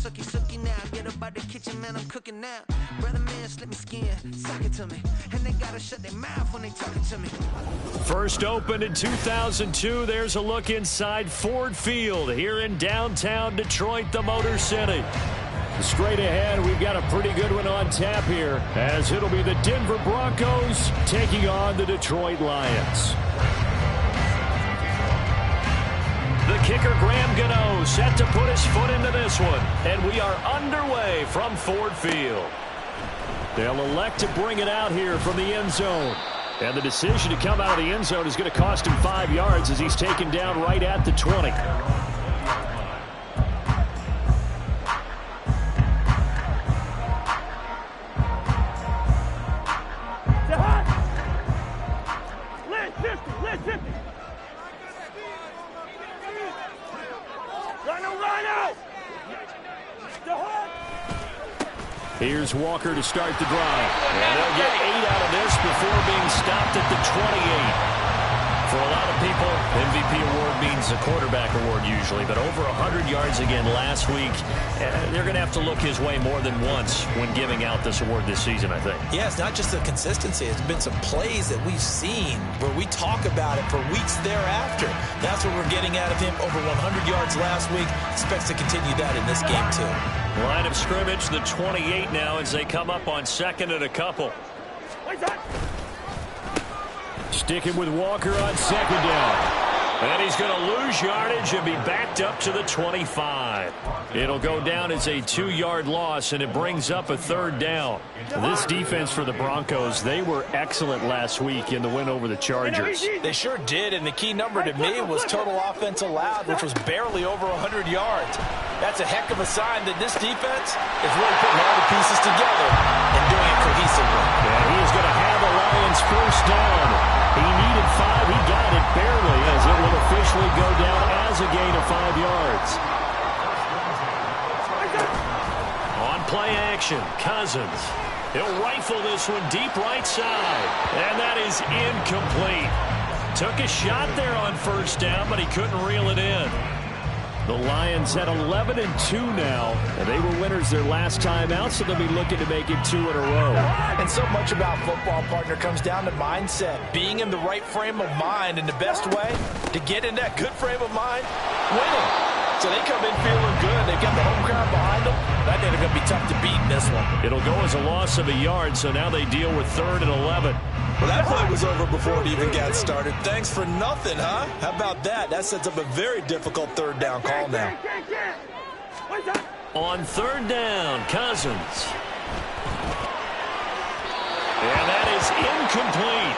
sucky, sucky now. Get up out the kitchen, man, I'm cooking now. Brother, man, slip me skin, suck it to me. And they gotta shut their mouth when they talking to me. First opened in 2002. There's a look inside Ford Field here in downtown Detroit, the Motor City. Straight ahead, we've got a pretty good one on tap here, as it'll be the Denver Broncos taking on the Detroit Lions. The kicker, Graham Gano, set to put his foot into this one. And we are underway from Ford Field. They'll elect to bring it out here from the end zone. And the decision to come out of the end zone is going to cost him 5 yards as he's taken down right at the 20. Here's Walker to start the drive. And they'll get 8 out of this before being stopped at the 28. For a lot of people, MVP award means a quarterback award usually, but over 100 yards again last week. They're going to have to look his way more than once when giving out this award this season, I think. Yeah, it's not just the consistency. It's been some plays that we've seen where we talk about it for weeks thereafter. That's what we're getting out of him. Over 100 yards last week. Expects to continue that in this game, too. Line of scrimmage, the 28 now as they come up on second and a couple. Sticking with Walker on second down. And he's going to lose yardage and be backed up to the 25. It'll go down as a 2-yard loss, and it brings up a third down. This defense for the Broncos, they were excellent last week in the win over the Chargers. They sure did, and the key number to me was total offense allowed, which was barely over 100 yards. That's a heck of a sign that this defense is really putting all the pieces together and doing it cohesively. And he is going to have the Lions first down. He needed 5. He got it barely as it will officially go down as a gain of 5 yards. On play action, Cousins. He'll rifle this one deep right side. And that is incomplete. Took a shot there on first down, but he couldn't reel it in. The Lions at 11-2 now, and they were winners their last time out, so they'll be looking to make it 2 in a row. And so much about football, partner, comes down to mindset. Being in the right frame of mind, and the best way to get in that good frame of mind, winning. So they come in feeling good. They've got the home crowd behind them. I think they're going to be tough to beat in this one. It'll go as a loss of a yard, so now they deal with 3rd and 11. Well, that play was over before it even got started. Thanks for nothing, huh? How about that? That sets up a very difficult 3rd down call now. On 3rd down, Cousins. And that is incomplete.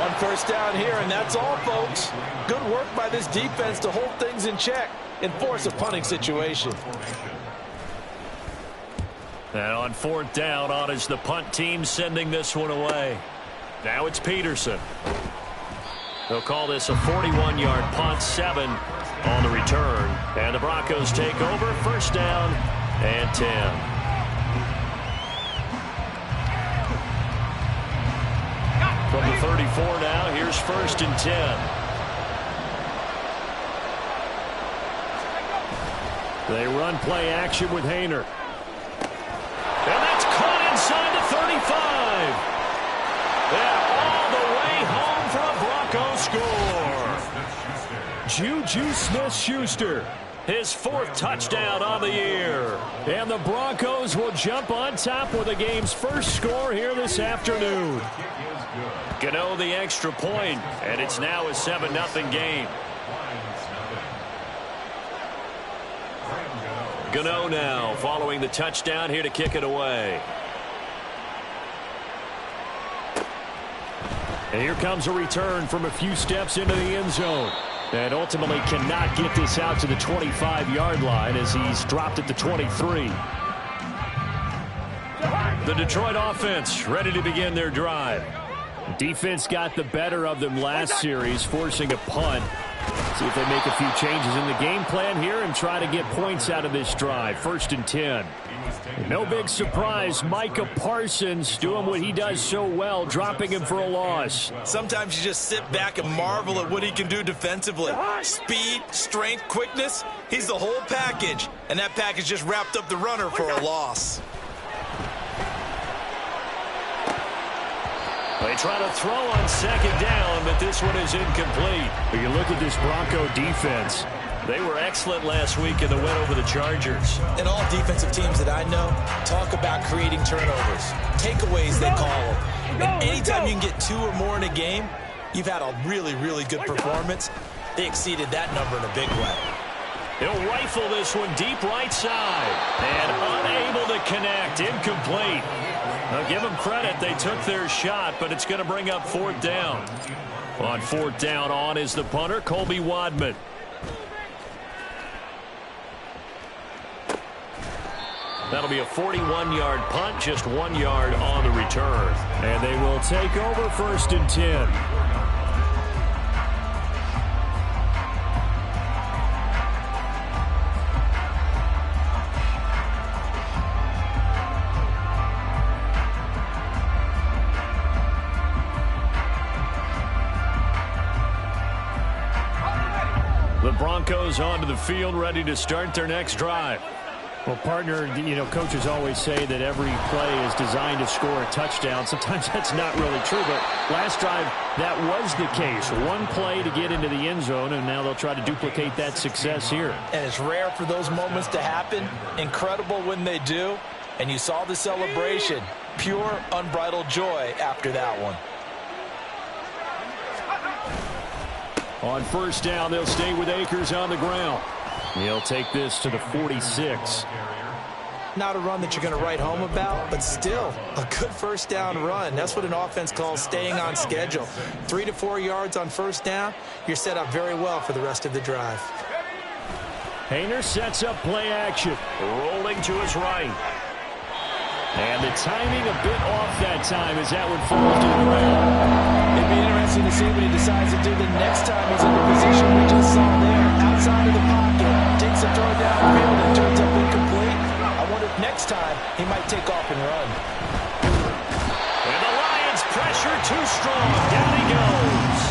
1 first down here, and that's all, folks. Good work by this defense to hold things in check and force a punting situation. And on 4th down, on is the punt team sending this one away. Now it's Peterson. They'll call this a 41-yard punt, 7 on the return. And the Broncos take over, first down and 10. From the 34 now, here's 1st and 10. They run play action with Hayner. And that's caught inside the 35. And all the way home for a Bronco score. Juju Smith-Schuster, his 4th touchdown on the year. And the Broncos will jump on top with the game's first score here this afternoon. Gano the extra point, and it's now a 7-0 game. Gano now following the touchdown here to kick it away. And here comes a return from a few steps into the end zone. And ultimately cannot get this out to the 25-yard line as he's dropped at the 23. The Detroit offense ready to begin their drive. Defense got the better of them last series, forcing a punt. See if they make a few changes in the game plan here and try to get points out of this drive. 1st and 10. No big surprise. Micah Parsons doing what he does so well, dropping him for a loss. Sometimes you just sit back and marvel at what he can do defensively. Speed, strength, quickness. He's the whole package. And that package just wrapped up the runner for a loss. They try to throw on 2nd down, but this one is incomplete. When you look at this Bronco defense, they were excellent last week in the win over the Chargers. And all defensive teams that I know talk about creating turnovers. Takeaways, they call them. And anytime you can get 2 or more in a game, you've had a really, really good performance. They exceeded that number in a big way. He'll rifle this one deep right side. And unable to connect. Incomplete. Now give them credit. They took their shot, but it's going to bring up 4th down. On 4th down, on is the punter, Colby Wadman. That'll be a 41-yard punt, just 1 yard on the return. And they will take over 1st and 10. The Broncos onto the field, ready to start their next drive. Well, partner, you know, coaches always say that every play is designed to score a touchdown. Sometimes that's not really true, but last drive, that was the case. One play to get into the end zone, and now they'll try to duplicate that success here. And it's rare for those moments to happen. Incredible when they do. And you saw the celebration. Pure, unbridled joy after that one. On 1st down, they'll stay with Akers on the ground. He'll take this to the 46. Not a run that you're going to write home about, but still a good 1st down run. That's what an offense calls staying on schedule. 3 to 4 yards on 1st down, you're set up very well for the rest of the drive. Hayner sets up play action. Rolling to his right. And the timing a bit off that time as that one falls to the ground. It'd be interesting to see what he decides to do the next time he's in the position we just saw there. Outside of the pocket, takes a throw downfield and turns up incomplete. I wonder if next time he might take off and run. And the Lions pressure too strong. Down he goes.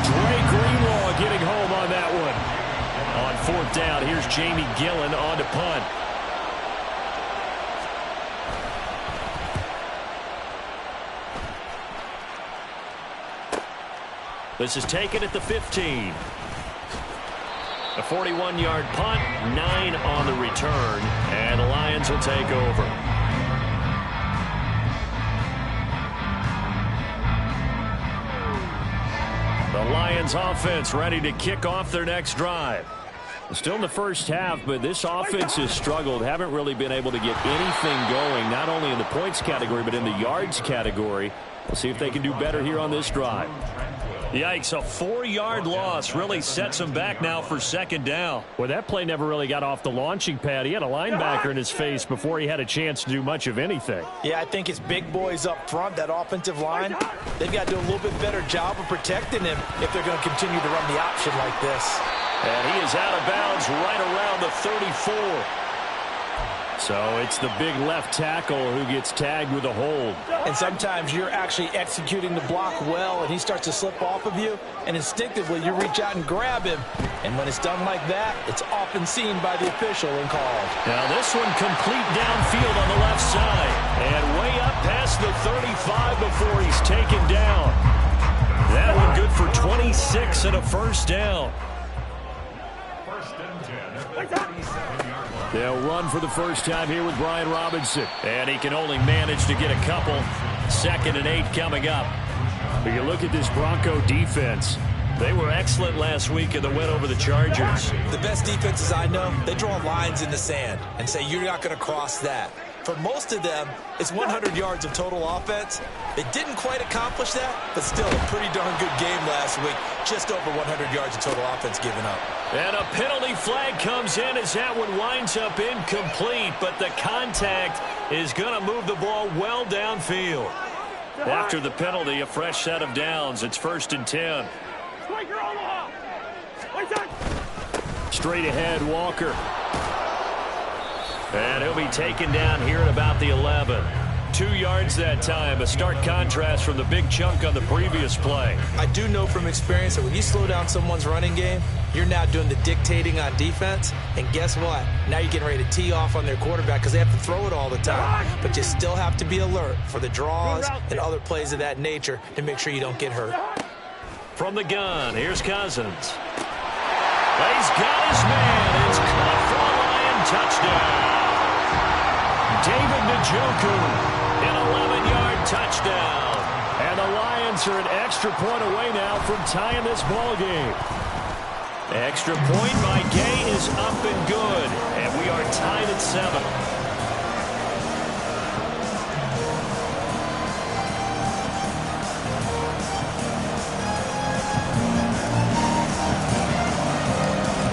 Dre Greenlaw getting home on that one. On 4th down, here's Jamie Gillen on to punt. This is taken at the 15. A 41-yard punt, 9 on the return, and the Lions will take over. The Lions offense ready to kick off their next drive. Still in the first half, but this offense has struggled. Haven't really been able to get anything going, not only in the points category, but in the yards category. We'll see if they can do better here on this drive. Yikes, a 4-yard loss really sets him back now for 2nd down. Well, that play never really got off the launching pad. He had a linebacker in his face before he had a chance to do much of anything. Yeah, I think it's big boys up front, that offensive line. They've got to do a little bit better job of protecting him if they're going to continue to run the option like this. And he is out of bounds right around the 34. So it's the big left tackle who gets tagged with a hold. And sometimes you're actually executing the block well, and he starts to slip off of you, and instinctively you reach out and grab him. And when it's done like that, it's often seen by the official and called. Now this one complete downfield on the left side. And way up past the 35 before he's taken down. That one good for 26 and a 1st down. They'll run for the first time here with Brian Robinson. And he can only manage to get a couple. 2nd and 8 coming up. But you look at this Bronco defense. They were excellent last week in the win over the Chargers. The best defenses I know, they draw lines in the sand and say you're not going to cross that. For most of them, it's 100 yards of total offense. They didn't quite accomplish that, but still a pretty darn good game last week. Just over 100 yards of total offense given up. And a penalty flag comes in as that one winds up incomplete, but the contact is going to move the ball well downfield. After the penalty, a fresh set of downs. It's 1st and 10. Straight ahead, Walker. And he'll be taken down here at about the 11. 2 yards that time, a stark contrast from the big chunk on the previous play. I do know from experience that when you slow down someone's running game, you're now doing the dictating on defense. And guess what? Now you're getting ready to tee off on their quarterback because they have to throw it all the time. But you still have to be alert for the draws and other plays of that nature to make sure you don't get hurt. From the gun, here's Cousins. He's got his man. It's caught for a Lion touchdown. David Njoku, an 11-yard touchdown. And the Lions are an extra point away now from tying this ball game. The extra point by Gay is up and good. And we are tied at 7.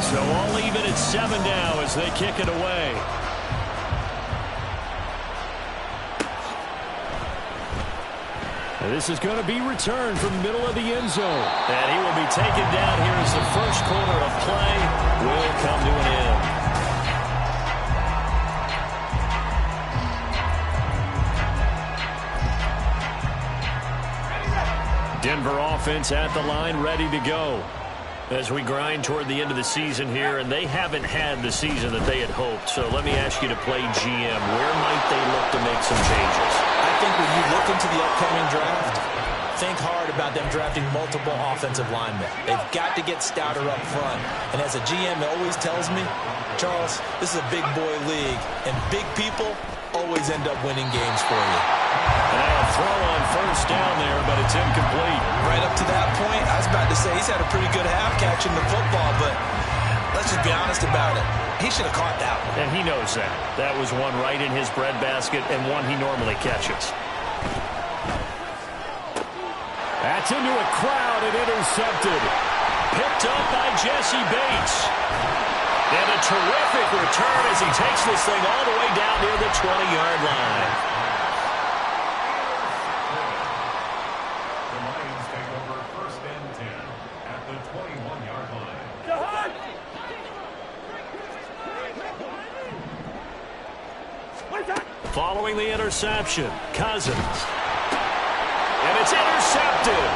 So all even at 7 now as they kick it away. And this is going to be returned from the middle of the end zone. And he will be taken down here as the first quarter of play will come to an end. Denver offense at the line, ready to go. As we grind toward the end of the season here, and they haven't had the season that they had hoped. So let me ask you to play GM. Where might they look to make some changes? I think when you look into the upcoming draft, think hard about them drafting multiple offensive linemen. They've got to get stouter up front. And as a GM always tells me, Charles, this is a big boy league, and big people always end up winning games for you. And a throw on first down there, but it's incomplete. Right up to that point, I was about to say he's had a pretty good half catching the football, but let's just be honest about it. He should have caught that one. And he knows that. That was one right in his breadbasket and one he normally catches. That's into a crowd and intercepted. Picked up by Jesse Bates. And a terrific return as he takes this thing all the way down near the 20-yard line. The Lions take over 1st and 10 at the 21-yard line. Following the interception, Cousins. And it's intercepted.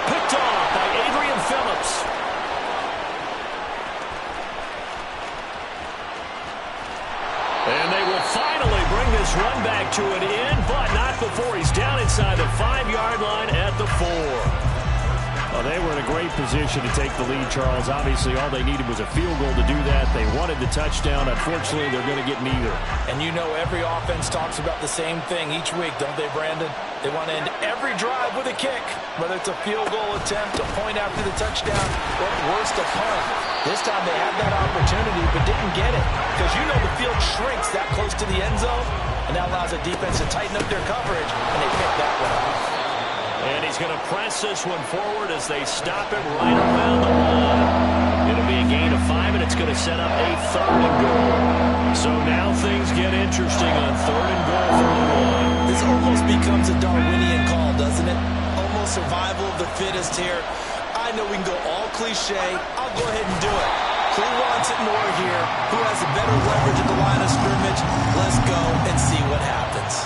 Picked off by Adrian Phillips. And they will finally bring this run back to an end, but not before he's down inside the 5-yard line at the 4. Well, they were in a great position to take the lead, Charles. Obviously, all they needed was a field goal to do that. They wanted the touchdown. Unfortunately, they're going to get neither. And you know every offense talks about the same thing each week, don't they, Brandon? They want to end every drive with a kick, whether it's a field goal attempt, a point after the touchdown, or worse, a punt. This time they had that opportunity but didn't get it because you know the field shrinks that close to the end zone, and that allows the defense to tighten up their coverage, and they pick that one off. And he's going to press this one forward as they stop him right around the line. It'll be a gain of 5, and it's going to set up a 3rd and goal. So now things get interesting on 3rd and goal from the 1. This almost becomes a Darwinian call, doesn't it? Almost survival of the fittest here. I know we can go all cliche. I'll go ahead and do it. Who wants it more here? Who has the better leverage at the line of scrimmage? Let's go and see what happens.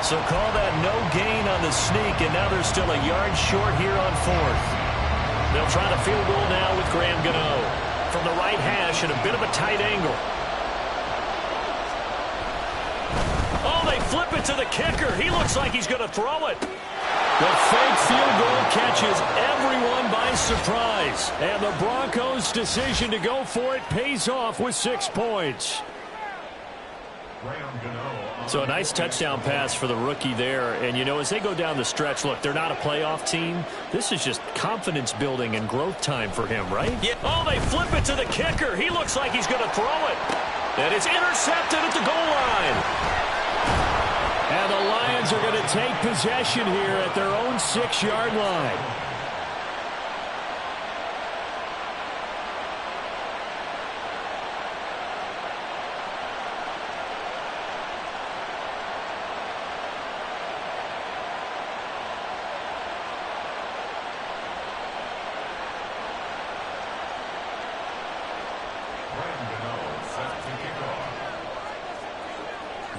So call that no gain on the sneak, and now they're still a yard short here on 4th. They'll try the field goal now with Graham Gano from the right hash at a bit of a tight angle. Oh, they flip it to the kicker. He looks like he's going to throw it. The fake field goal catches everyone by surprise. And the Broncos' decision to go for it pays off with 6 points. So a nice touchdown pass for the rookie there. And, you know, as they go down the stretch, look, they're not a playoff team. This is just confidence building and growth time for him, right? Yeah. Oh, they flip it to the kicker. He looks like he's going to throw it. And it's intercepted at the goal line. And the Lions are going to take possession here at their own 6-yard line.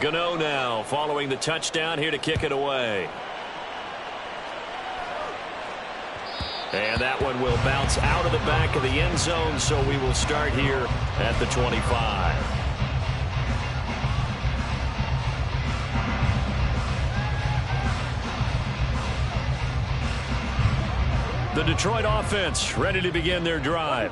Gano now following the touchdown here to kick it away. And that one will bounce out of the back of the end zone, so we will start here at the 25. The Detroit offense ready to begin their drive.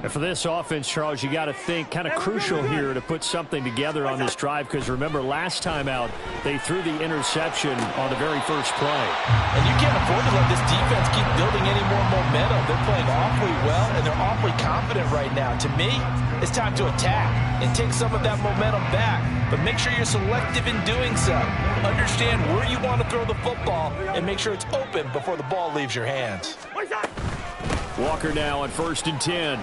And for this offense, Charles, you got to think kind of crucial here to put something together on this drive, because remember last time out they threw the interception on the very first play. And you can't afford to let this defense keep building any more momentum. They're playing awfully well, and they're awfully confident right now. To me, it's time to attack and take some of that momentum back, but make sure you're selective in doing so. Understand where you want to throw the football and make sure it's open before the ball leaves your hands. Walker now on 1st and 10.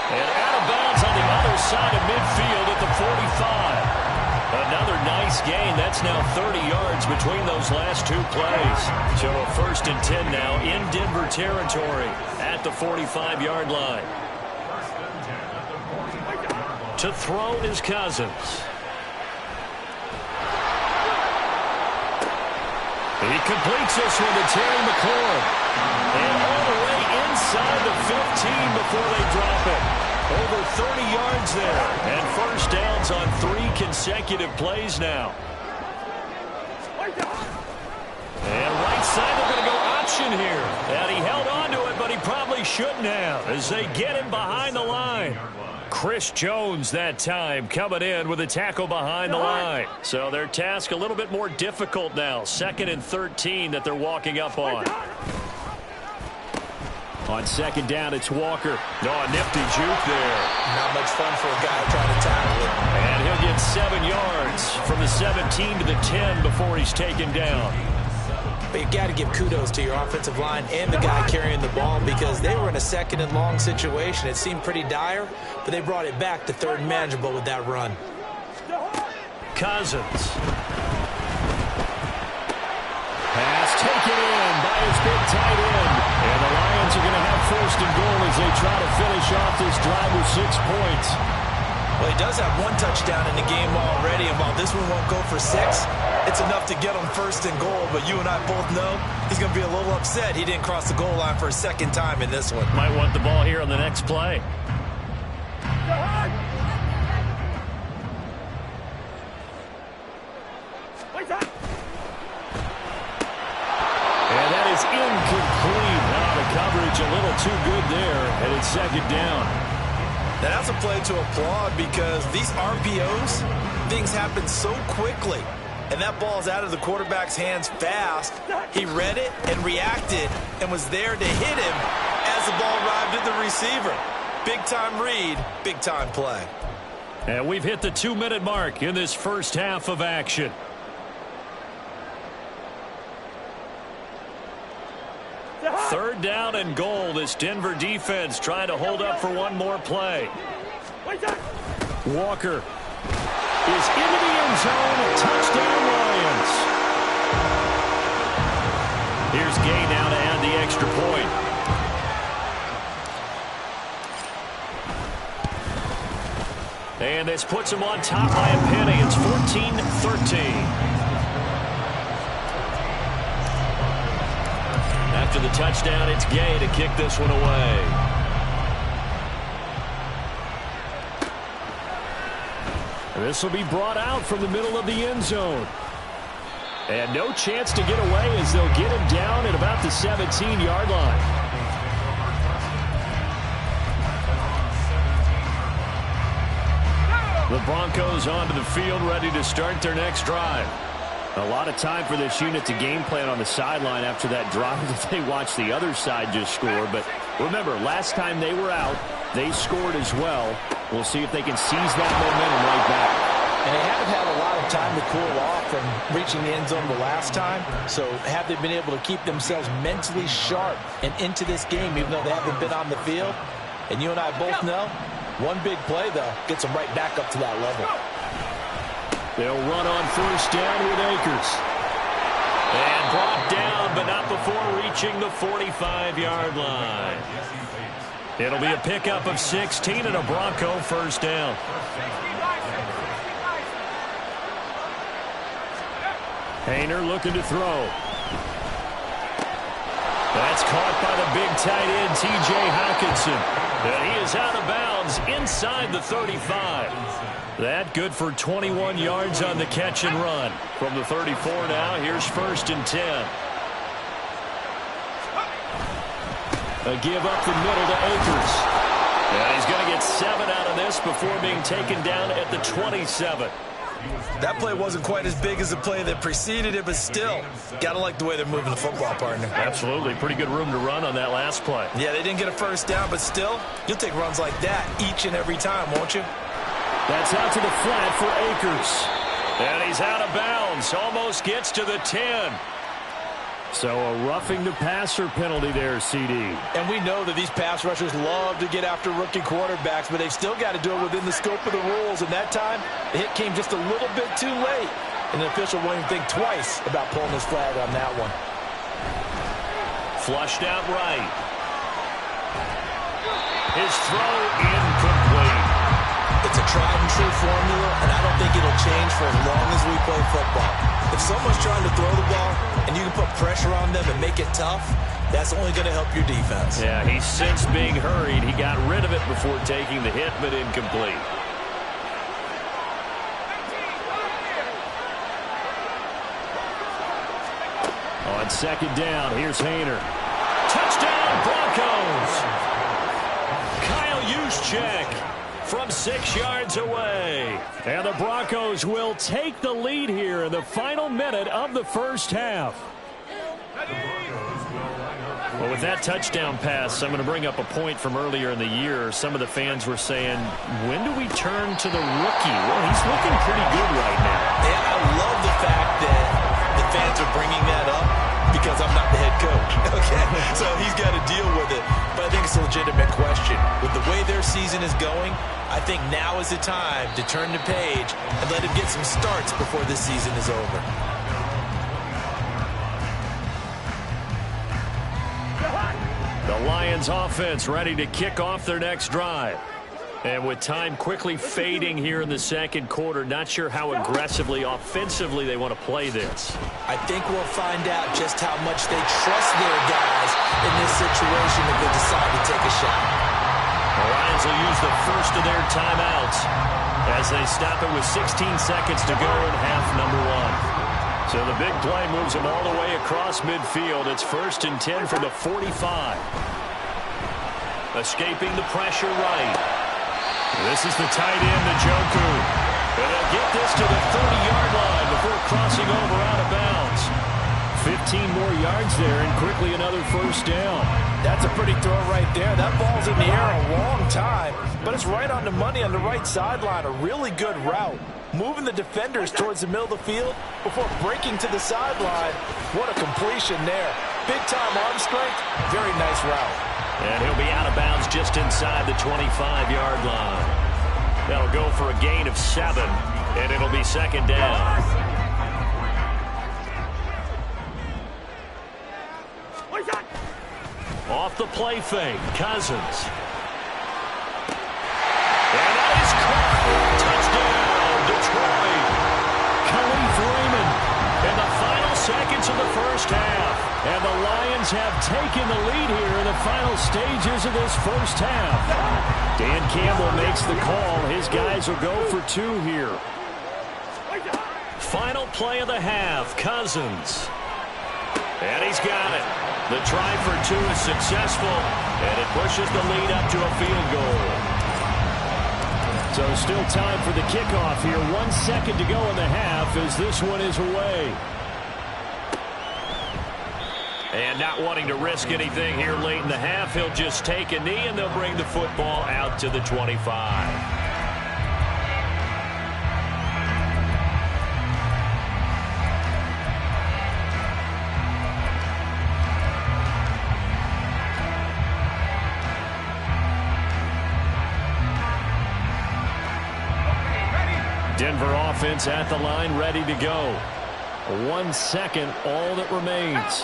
And out of bounds on the other side of midfield at the 45. Another nice gain. That's now 30 yards between those last two plays. So a 1st and 10 now in Denver territory at the 45-yard line. To throw is Cousins. He completes this one to Terry McLaurin. And all the way inside the 15 before they drop it. Over 30 yards there. And first downs on 3 consecutive plays now. And right side, they're going to go option here. And he held on to it, but he probably shouldn't have as they get him behind the line. Chris Jones that time coming in with a tackle behind the line. So their task a little bit more difficult now. 2nd and 13 that they're walking up on. On 2nd down, it's Walker. Oh, a nifty juke there. Not much fun for a guy trying to tackle it. And he'll get 7 yards from the 17 to the 10 before he's taken down. But you've got to give kudos to your offensive line and the guy carrying the ball, because they were in a 2nd and long situation. It seemed pretty dire, but they brought it back to 3rd and manageable with that run. Cousins. Pass taken in by his big tight end. And the Lions are going to have 1st and goal as they try to finish off this drive with 6 points. Well, he does have 1 touchdown in the game already, and while this one won't go for 6, it's enough to get him 1st and goal. But you and I both know he's going to be a little upset he didn't cross the goal line for a 2nd time in this one. Might want the ball here on the next play. And that is incomplete. Now the coverage a little too good there, and it's 2nd down. Now that's a play to applaud, because these RPOs, things happen so quickly. And that ball's out of the quarterback's hands fast. He read it and reacted and was there to hit him as the ball arrived at the receiver. Big-time read, big-time play. And we've hit the 2-minute mark in this first half of action. Third down and goal. This Denver defense trying to hold up for one more play. Walker is into the end zone. Touchdown, Lions. Here's Gay now to add the extra point. And this puts him on top by a penny. It's 14-13. After the touchdown, it's Gay to kick this one away. This will be brought out from the middle of the end zone. And no chance to get away as they'll get him down at about the 17-yard line. The Broncos onto the field, ready to start their next drive. A lot of time for this unit to game plan on the sideline after that drive that they watched the other side just score. But remember, last time they were out, they scored as well. We'll see if they can seize that momentum right back. And they haven't had a lot of time to cool off from reaching the end zone the last time. So have they been able to keep themselves mentally sharp and into this game, even though they haven't been on the field? And you and I both know, one big play, though, gets them right back up to that level. They'll run on first down with Akers. And brought down, but not before reaching the 45-yard line. It'll be a pickup of 16 and a Bronco first down. Hayner looking to throw. That's caught by the big tight end, T.J. Hockenson. And he is out of bounds inside the 35. That good for 21 yards on the catch and run. From the 34 now, here's 1st and 10. A give up the middle to Akers. And he's going to get 7 out of this before being taken down at the 27. That play wasn't quite as big as the play that preceded it, but still, got to like the way they're moving the football, partner. Absolutely. Pretty good room to run on that last play. Yeah, they didn't get a first down, but still, you'll take runs like that each and every time, won't you? That's out to the flat for Akers. And he's out of bounds. Almost gets to the 10. So a roughing the passer penalty there, CD. And we know that these pass rushers love to get after rookie quarterbacks, but they've still got to do it within the scope of the rules. And that time, the hit came just a little bit too late. And the official won't even think twice about pulling his flag on that one. Flushed out right. His throw incomplete. It's a tried and true formula, and I don't think it'll change for as long as we play football. If someone's trying to throw the ball and you can put pressure on them and make it tough, that's only going to help your defense. Yeah, he's since being hurried. He got rid of it before taking the hit, but incomplete. On 2nd down, here's Hayner. Touchdown, Broncos! Kyle Juszczyk from 6 yards away. And the Broncos will take the lead here in the final minute of the first half. Well, with that touchdown pass, I'm going to bring up a point from earlier in the year. Some of the fans were saying, when do we turn to the rookie? Well, he's looking pretty good right now. And I love the fact that the fans are bringing that up because I'm not the head coach. Okay, so he's got to deal with it. But I think it's a legitimate question. With the way their season is going, I think now is the time to turn the page and let him get some starts before this season is over. The Lions offense ready to kick off their next drive. And with time quickly fading here in the second quarter, not sure how aggressively, offensively they want to play this. I think we'll find out just how much they trust their guys in this situation if they decide to take a shot. The Lions will use the first of their timeouts as they stop it with 16 seconds to go in half number 1. So the big play moves them all the way across midfield. It's 1st and 10 from the 45. Escaping the pressure right. This is the tight end, Njoku. And they'll get this to the 30-yard line before crossing over out of bounds. 15 more yards there and quickly another first down. That's a pretty throw right there. That ball's in the air a long time, but it's right on the money on the right sideline. A really good route. Moving the defenders towards the middle of the field before breaking to the sideline. What a completion there. Big-time arm strength. Very nice route. And he'll be out of bounds just inside the 25-yard line. That'll go for a gain of 7, and it'll be 2nd down. Off the play fake, Cousins. And that is caught. Touchdown, Detroit. Khalif Raymond in the final seconds of the first half. And the Lions have taken the lead here in the final stages of this first half. Dan Campbell makes the call. His guys will go for 2 here. Final play of the half, Cousins. And he's got it. The try for 2 is successful, and it pushes the lead up to a field goal. So still time for the kickoff here. 1 second to go in the half as this one is away. And not wanting to risk anything here late in the half, he'll just take a knee, and they'll bring the football out to the 25. Denver offense at the line, ready to go. 1 second, all that remains.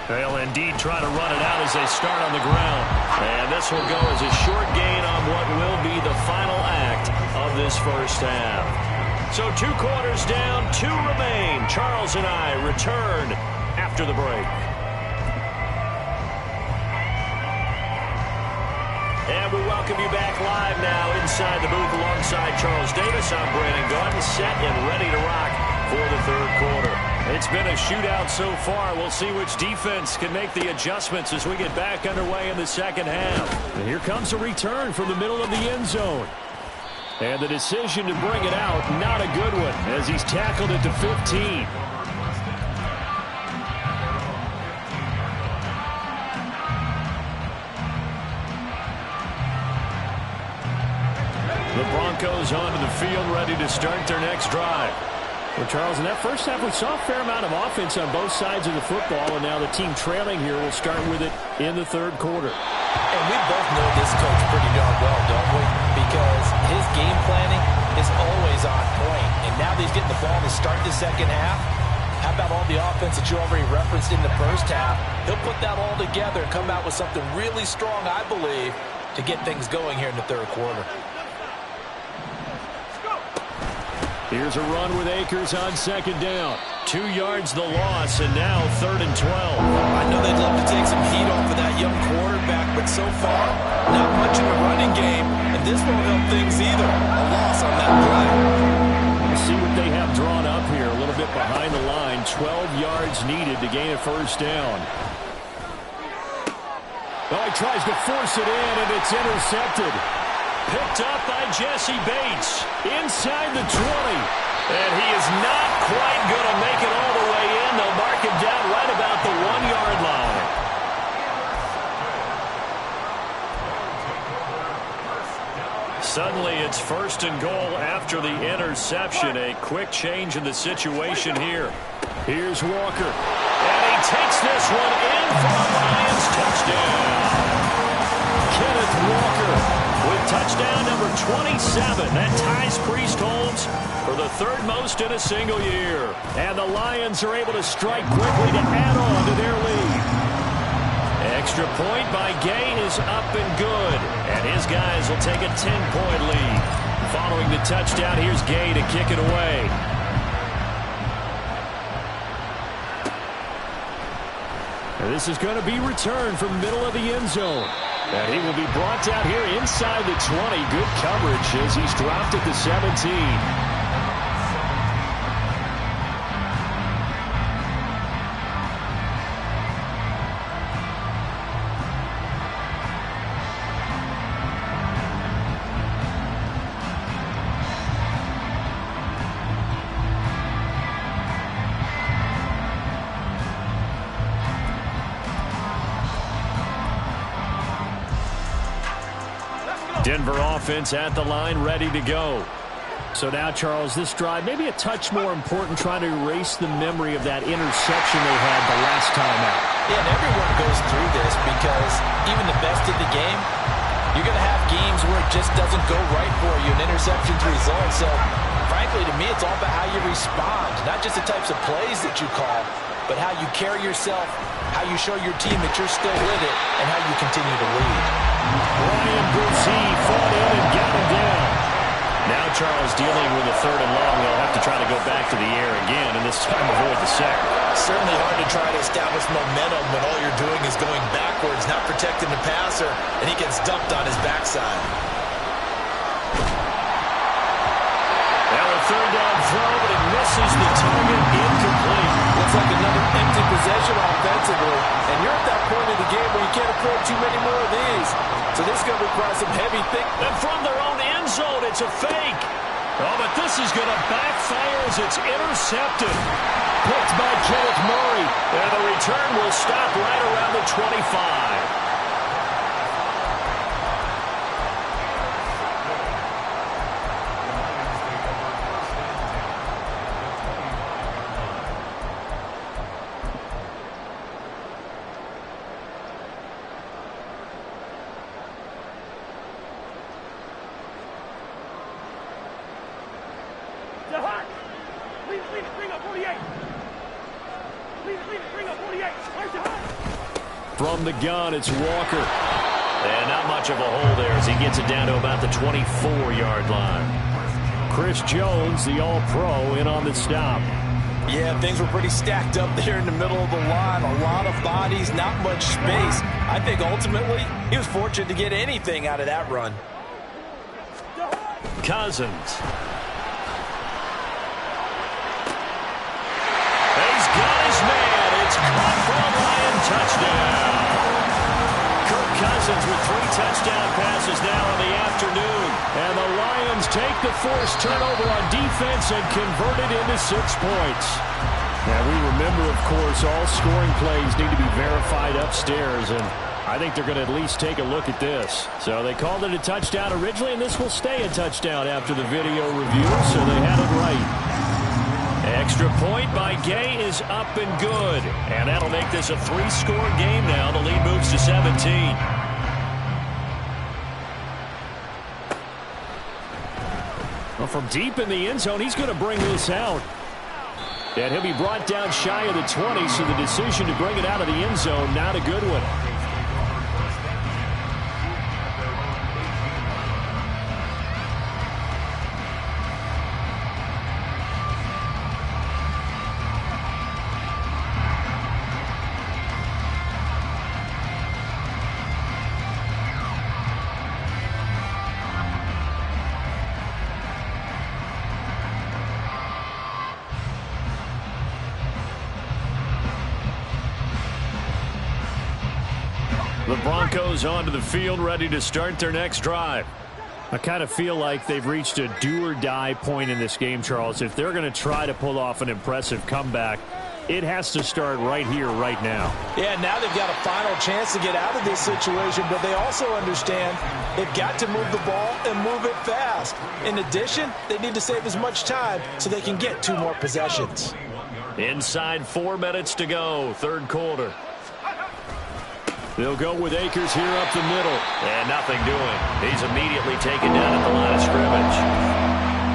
They'll indeed try to run it out as they start on the ground. And this will go as a short gain on what will be the final act of this first half. So 2 quarters down, 2 remain. Charles and I return after the break. And we welcome you back live now inside the booth alongside Charles Davis. I'm Brandon Gaudin, set and ready to rock for the 3rd quarter. It's been a shootout so far. We'll see which defense can make the adjustments as we get back underway in the 2nd half. And here comes a return from the middle of the end zone. And the decision to bring it out, not a good one, as he's tackled it to 15. The Broncos onto the field, ready to start their next drive. Well, Charles, in that first half, we saw a fair amount of offense on both sides of the football, and now the team trailing here will start with it in the 3rd quarter. And we both know this coach pretty darn well, don't we? Because his game planning is always on point. And now that he's getting the ball to start the 2nd half, how about all the offense that you already referenced in the first half? He'll put that all together and come out with something really strong, I believe, to get things going here in the 3rd quarter. Here's a run with Akers on 2nd down. 2 yards the loss, and now 3rd and 12. I know they'd love to take some heat off of that young quarterback, but so far, not much in the running game, and this won't help things either. A loss on that play. We'll see what they have drawn up here. A little bit behind the line. 12 yards needed to gain a 1st down. Oh, he tries to force it in, and it's intercepted. Picked up by Jesse Bates inside the 20. And he is not quite going to make it all the way in. They'll mark him down right about the 1-yard line. Suddenly it's 1st and goal after the interception. A quick change in the situation here. Here's Walker. And he takes this one in for a Lions touchdown. Kenneth Walker with touchdown number 27. That ties Priest-Holmes for the 3rd most in a single year. And the Lions are able to strike quickly to add on to their lead. Extra point by Gay is up and good. And his guys will take a 10-point lead. Following the touchdown, here's Gay to kick it away. And this is going to be returned from the middle of the end zone. And he will be brought down here inside the 20. Good coverage as he's dropped at the 17. Denver offense at the line, ready to go. So now, Charles, this drive maybe a touch more important, trying to erase the memory of that interception they had the last time out. Yeah, and everyone goes through this because even the best in the game, you're going to have games where it just doesn't go right for you, and interceptions result. So, frankly, to me, it's all about how you respond, not just the types of plays that you call, but how you carry yourself, how you show your team that you're still with it, and how you continue to lead. Ryan Brissy fought in and got him down. Now Charles dealing with a 3rd and long. They'll have to try to go back to the air again, and this time avoid the sack. Certainly hard to try to establish momentum when all you're doing is going backwards, not protecting the passer, and he gets dumped on his backside. Now a 3rd down throw, but it misses the target. Incomplete. Looks like another empty possession offensively, and you're at that point in the game where you can't afford too many more of these. So this is going to require some heavy thinking. And from their own end zone, it's a fake. Oh, but this is going to backfire as it's intercepted. Picked by Kenneth Murray. And the return will stop right around the 25. From the gun, it's Walker. And not much of a hole there as he gets it down to about the 24-yard line. Chris Jones, the All-Pro, in on the stop. Yeah, things were pretty stacked up there in the middle of the line. A lot of bodies, not much space. I think ultimately he was fortunate to get anything out of that run. Cousins. He's got his man. It's caught for a Lion touchdown. Kirk Cousins with 3 touchdown passes now in the afternoon. And the Lions take the forced turnover on defense and convert it into 6 points. Now, we remember, of course, all scoring plays need to be verified upstairs, and I think they're going to at least take a look at this. So they called it a touchdown originally, and this will stay a touchdown after the video review, so they had it right. Extra point by Gay is up and good, and that'll make this a 3-score game now. The lead moves to 17. Well, from deep in the end zone, he's going to bring this out. And he'll be brought down shy of the 20, so the decision to bring it out of the end zone, not a good one. The Broncos onto the field, ready to start their next drive. I kind of feel like they've reached a do-or-die point in this game, Charles. If they're going to try to pull off an impressive comeback, it has to start right here, right now. Yeah, now they've got a final chance to get out of this situation, but they also understand they've got to move the ball and move it fast. In addition, they need to save as much time so they can get 2 more possessions. Inside 4 minutes to go, third quarter. They'll go with Akers here up the middle. And nothing doing. He's immediately taken down at the line of scrimmage.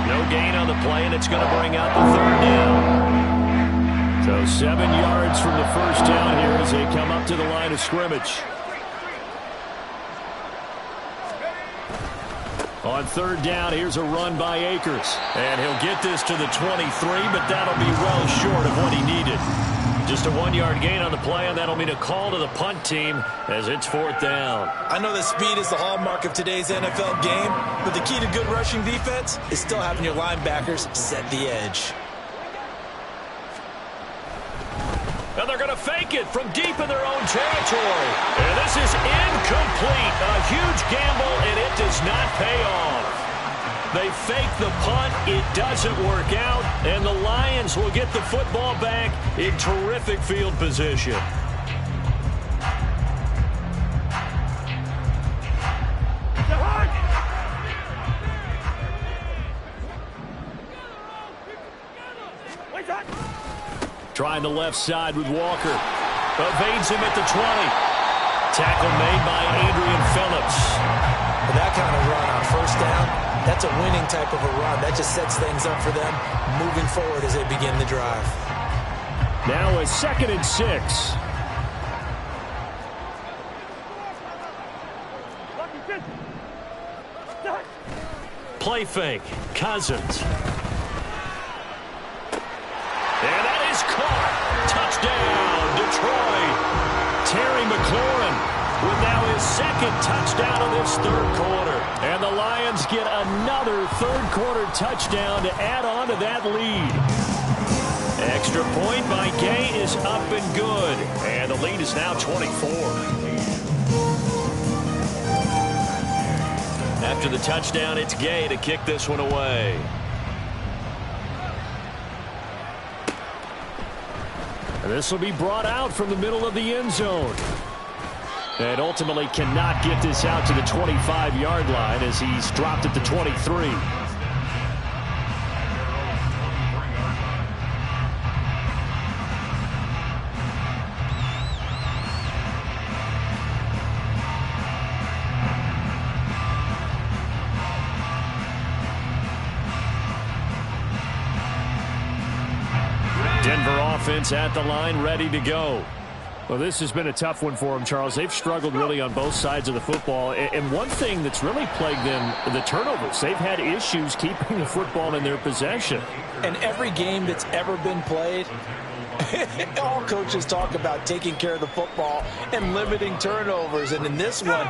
No gain on the play, and it's going to bring out the 3rd down. So 7 yards from the first down here as they come up to the line of scrimmage. On 3rd down, here's a run by Akers. And he'll get this to the 23, but that'll be well short of what he needed. Just a 1-yard gain on the play, and that'll mean a call to the punt team as it's 4th down. I know that speed is the hallmark of today's NFL game, but the key to good rushing defense is still having your linebackers set the edge. And they're going to fake it from deep in their own territory. And this is incomplete. A huge gamble, and it does not pay off. They fake the punt. It doesn't work out. And the Lions will get the football back in terrific field position. Trying the left side with Walker. Evades him at the 20. Tackle made by Adrian Phillips. With that kind of run on 1st down, that's a winning type of a run. That just sets things up for them moving forward as they begin the drive. Now a 2nd and 6. Play fake. Cousins. And that is caught. Touchdown, Detroit. Terry McLaurin with now his 2nd touchdown of this 3rd quarter. And the Lions get another 3rd quarter touchdown to add on to that lead. Extra point by Gay is up and good. And the lead is now 24. After the touchdown, it's Gay to kick this one away. And this will be brought out from the middle of the end zone. And ultimately cannot get this out to the 25-yard line as he's dropped at the 23. Denver offense at the line, ready to go. Well, this has been a tough one for them, Charles. They've struggled really on both sides of the football. And one thing that's really plagued them, the turnovers. They've had issues keeping the football in their possession. And every game that's ever been played, all coaches talk about taking care of the football and limiting turnovers. And in this one,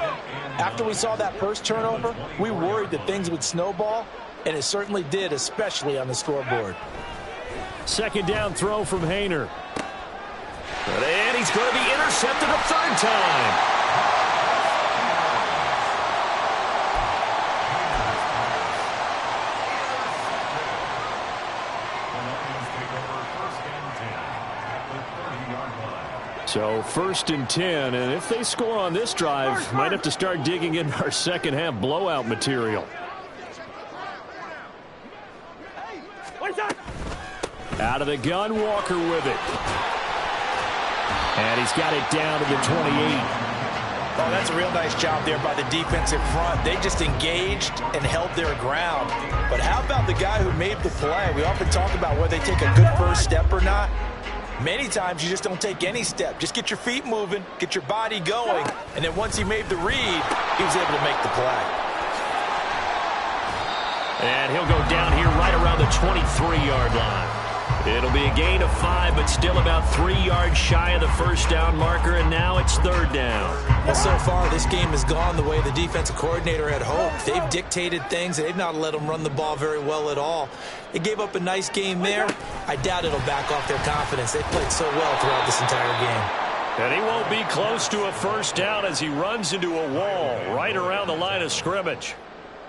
after we saw that first turnover, we worried that things would snowball, and it certainly did, especially on the scoreboard. Second down throw from Haener. And he's going to be intercepted a third time. So 1st and 10, and if they score on this drive, might have to start digging in our second half blowout material. Out of the gun, Walker with it. And he's got it down to the 28. Oh, that's a real nice job there by the defensive front. They just engaged and held their ground. But how about the guy who made the play? We often talk about whether they take a good first step or not. Many times you just don't take any step. Just get your feet moving, get your body going, and then once he made the read, he was able to make the play. And he'll go down here right around the 23-yard line. It'll be a gain of 5, but still about 3 yards shy of the first down marker, and now it's third down. Well, so far, this game has gone the way the defensive coordinator had hoped. They've dictated things. They've not let them run the ball very well at all. They gave up a nice game there. I doubt it'll back off their confidence. They've played so well throughout this entire game. And he won't be close to a first down as he runs into a wall right around the line of scrimmage.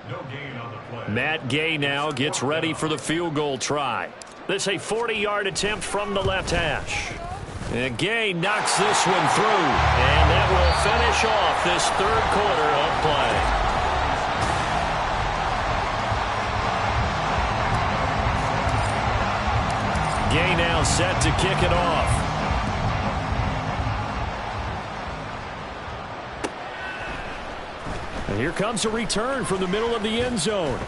No gain on the play. Matt Gay now gets ready for the field goal try. This a 40-yard attempt from the left hash. And Gay knocks this one through. And that will finish off this third quarter of play. Gay now set to kick it off. And here comes a return from the middle of the end zone.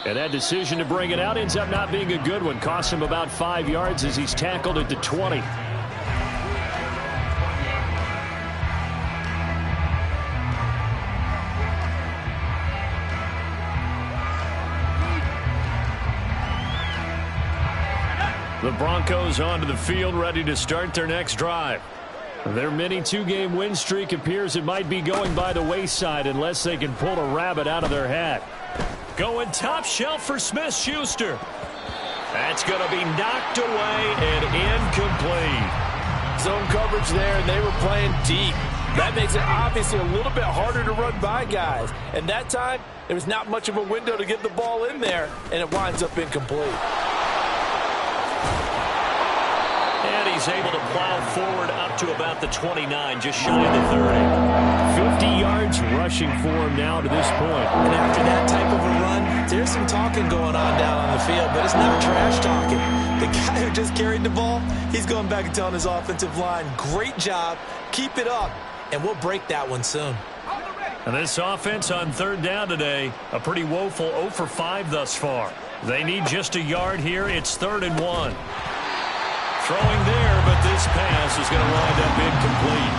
And that decision to bring it out ends up not being a good one. Costs him about 5 yards as he's tackled at the 20. The Broncos onto the field, ready to start their next drive. Their mini two-game win streak appears it might be going by the wayside unless they can pull a rabbit out of their hat. Going top shelf for Smith-Schuster. That's going to be knocked away and incomplete. Zone coverage there, and they were playing deep. That makes it obviously a little bit harder to run by guys. And that time, there was not much of a window to get the ball in there, and it winds up incomplete. And he's able to plow forward up to about the 29, just shy of the 30. 50 yards rushing for him now to this point. And after that type of a run, there's some talking going on down on the field, but it's not trash talking. The guy who just carried the ball, he's going back and telling his offensive line, great job, keep it up, and we'll break that one soon. And this offense on third down today, a pretty woeful 0 for 5 thus far. They need just a yard here. It's 3rd and 1. Throwing there, but this pass is going to wind up incomplete.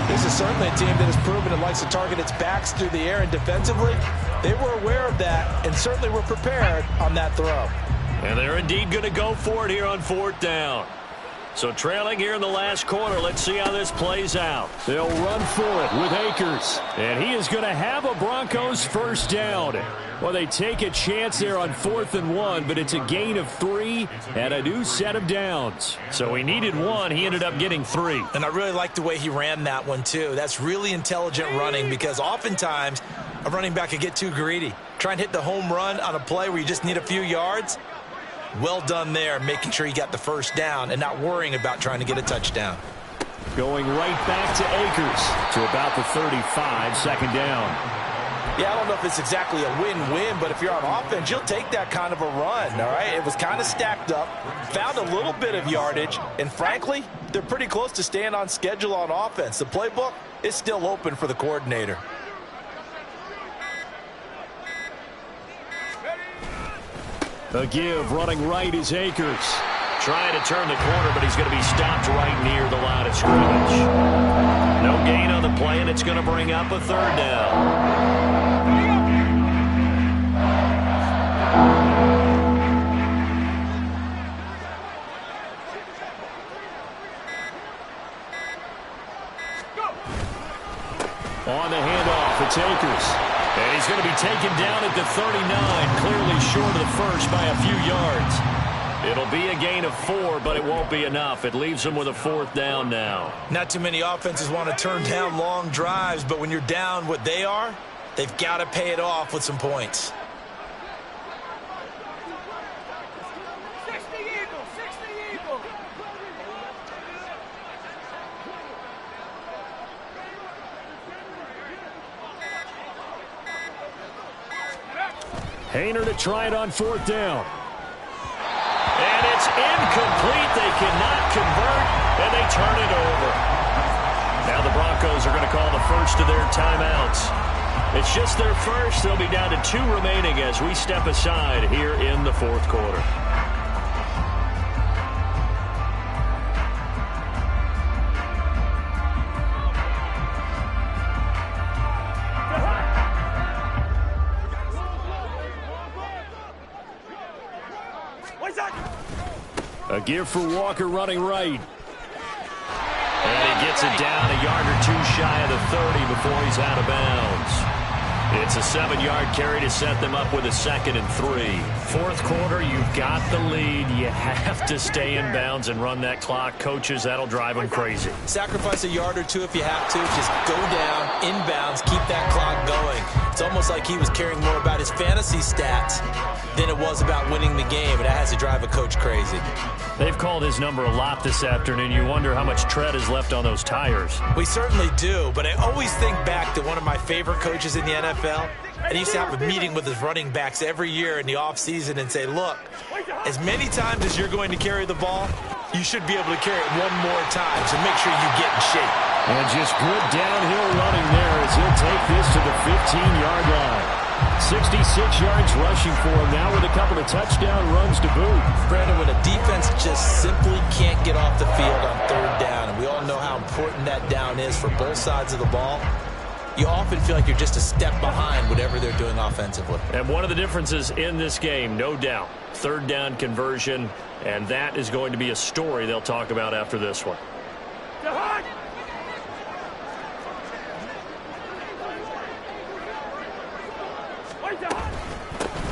This is certainly a team that has proven it likes to target its backs through the air, and defensively, they were aware of that and certainly were prepared on that throw. And they're indeed going to go for it here on 4th down. So trailing here in the last quarter, let's see how this plays out. They'll run for it with Akers. And he is going to have a Broncos first down. Well, they take a chance there on 4th and 1, but it's a gain of 3 and a new set of downs. So he needed 1. He ended up getting 3. And I really like the way he ran that one, too. That's really intelligent running because oftentimes a running back can get too greedy. Try and hit the home run on a play where you just need a few yards. Well done there, making sure he got the first down and not worrying about trying to get a touchdown. Going right back to Akers to about the 35, 2nd down. Yeah, I don't know if it's exactly a win-win, but if you're on offense, you'll take that kind of a run, all right? It was kind of stacked up, found a little bit of yardage, and frankly, they're pretty close to staying on schedule on offense. The playbook is still open for the coordinator. A give running right is Akers. Trying to turn the corner, but he's going to be stopped right near the line of scrimmage. No gain on the play, and it's going to bring up a third down. On the handoff, it's Akers. And he's going to be taken down at the 39, clearly short of the first by a few yards. It'll be a gain of 4, but it won't be enough. It leaves them with a 4th down now. Not too many offenses want to turn down long drives, but when you're down what they are, they've got to pay it off with some points. Hayner to try it on 4th down. And it's incomplete. They cannot convert, and they turn it over. Now the Broncos are going to call the first of their timeouts. It's just their first. They'll be down to 2 remaining as we step aside here in the 4th quarter. A give for Walker running right. And he gets it down a yard or 2 shy of the 30 before he's out of bounds. It's a 7-yard carry to set them up with a 2nd and 3. 4th quarter, you've got the lead. You have to stay in bounds and run that clock. Coaches, that'll drive them crazy. Sacrifice a yard or 2 if you have to. Just go down, inbounds, keep that clock going. It's almost like he was caring more about his fantasy stats than it was about winning the game, and that has to drive a coach crazy. They've called his number a lot this afternoon. You wonder how much tread is left on those tires. We certainly do, but I always think back to one of my favorite coaches in the NFL, and he used to have a meeting with his running backs every year in the offseason and say, look, as many times as you're going to carry the ball, you should be able to carry it one more time, so make sure you get in shape. And just good downhill running there as he'll take this to the 15-yard line. 66 yards rushing for him now with a couple of touchdown runs to boot. Brandon, when a defense just simply can't get off the field on 3rd down, and we all know how important that down is for both sides of the ball, you often feel like you're just a step behind whatever they're doing offensively. And one of the differences in this game, no doubt, 3rd down conversion, and that is going to be a story they'll talk about after this one.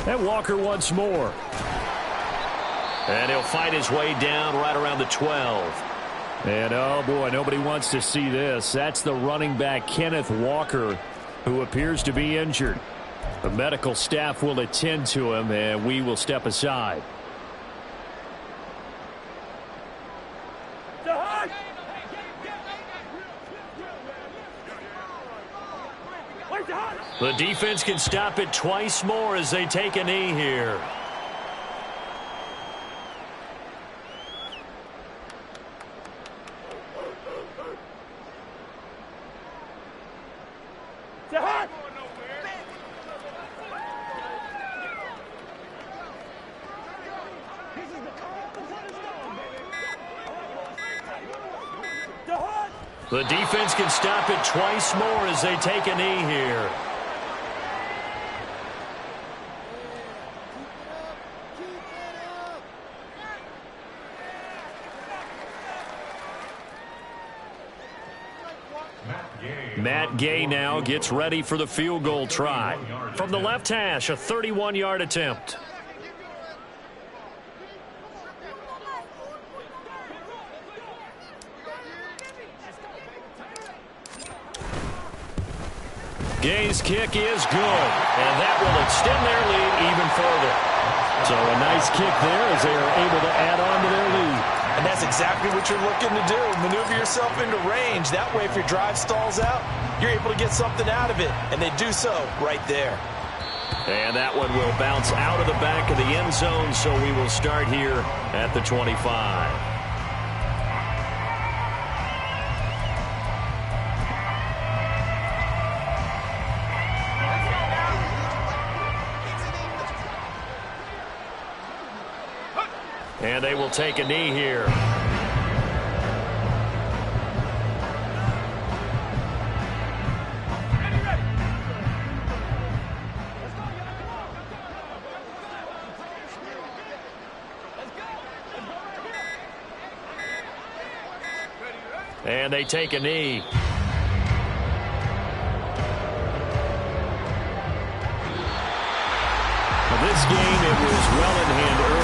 And Walker once more. And he'll fight his way down right around the 12. And, oh, boy, nobody wants to see this. That's the running back, Kenneth Walker, who appears to be injured. The medical staff will attend to him, and we will step aside. The defense can stop it twice more as they take a knee here. The defense can stop it twice more as they take a knee here. Matt Gay now gets ready for the field goal try. From the left hash, a 31-yard attempt. Gay's kick is good, and that will extend their lead even further. So a nice kick there as they are able to add on to their lead. And that's exactly what you're looking to do. Maneuver yourself into range. That way, if your drive stalls out, you're able to get something out of it. And they do so right there. And that one will bounce out of the back of the end zone, so we will start here at the 25. And they will take a knee here. And they take a knee. This game, it was well in hand